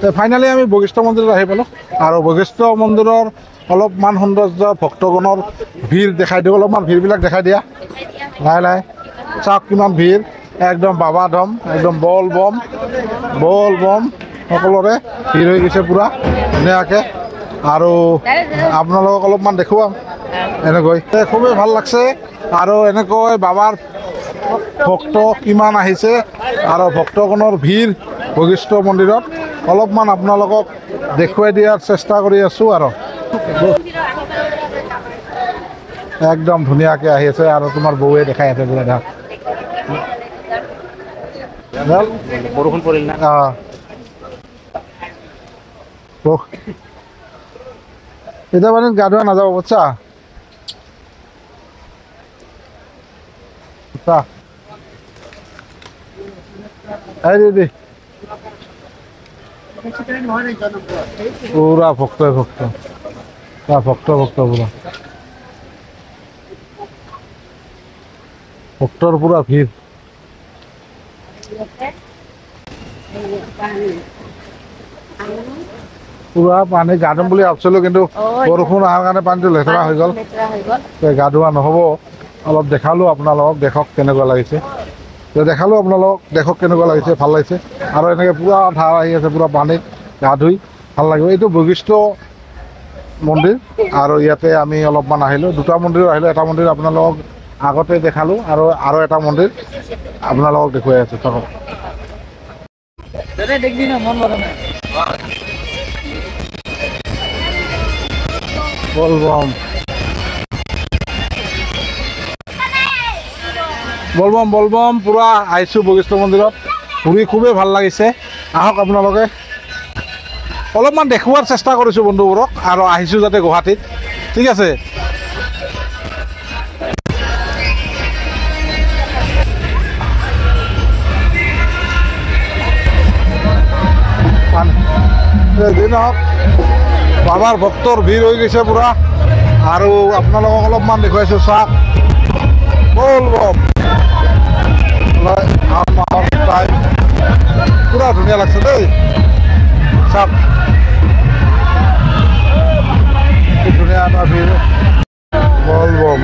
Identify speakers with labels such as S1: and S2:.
S1: finally আমি বশিষ্ঠ মন্দিৰত আহি পালোঁ আৰু বশিষ্ঠ মন্দিৰৰ অলপমান সৌন্দৰ্য ভক্তগণৰ ভিৰ দেখাই দিওঁ অলপমান ভিৰবিলাক দেখাই দিয়া লাহে লাহে চাওক কিমান ভিৰ একদম বাবা ধম একদম বল বম সকলোৰে ভিৰ হৈ গৈছে পূৰা ধুনীয়াকৈ আৰু আপোনালোকক অলপমান দেখুৱাম এনেকৈ খুবেই ভাল লাগছে আৰু এনেকৈ বাবাৰ ভক্ত কিমান আহিছে আৰু ভক্তগণৰ ভিৰ বশিষ্ঠ মন্দিৰত অলপমান আপোনালোকক দেখুৱাই দিয়াৰ চেষ্টা কৰি আছোঁ আৰু একদম ধুনীয়াকৈ আহি আছে আৰু তোমাৰ বৌৱে দেখাই আছে বোলে ধাক
S2: বৰষুণ পৰিল না
S1: এতিয়া মানে গা ধোৱা নাযাব বুজিছা দিদি পুৰা ভক্ত পুৰা ভক্তৰ পুৰা ভিৰ পুৰা পানী গা ধুম বুলি ভাবিছিলোঁ কিন্তু বৰষুণ অহাৰ কাৰণে পানীটো লেতেৰা হৈ গ'ল গা ধোৱা নহ'ব অলপ দেখালোঁ আপোনালোকক দেখক কেনেকুৱা লাগিছে দেখালোঁ আপোনালোকক দেখক কেনেকুৱা লাগিছে ভাল লাগিছে আৰু এনেকৈ পুৰা ধাৰ আহি আছে পুৰা পানীত গা ধুই ভাল লাগিব এইটো বশিষ্ঠ মন্দিৰ আৰু ইয়াতে আমি অলপমান আহিলোঁ দুটা মন্দিৰ আহিলোঁ এটা মন্দিৰ আপোনালোকক আগতে দেখালোঁ আৰু এটা মন্দিৰ আপোনালোকক দেখুৱাই আছোঁ চাওক বলবম পুৰা আহিছোঁ বশিষ্ঠ মন্দিৰত ঘূৰি খুবেই ভাল লাগিছে আহক আপোনালোকে অলপমান দেখুৱাৰ চেষ্টা কৰিছোঁ বন্ধুবোৰক আৰু আহিছোঁ যাতে গুৱাহাটীত ঠিক আছে নহওক বাবাৰ ভক্তৰ ভিৰ হৈ গৈছে পুৰা আৰু আপোনালোকক অলপমান দেখুৱাইছোঁ চাওক বলবম পুৰা ধুনীয়া লাগছে দেই চাওক ধুনীয়া এটা ভিৰ বলবম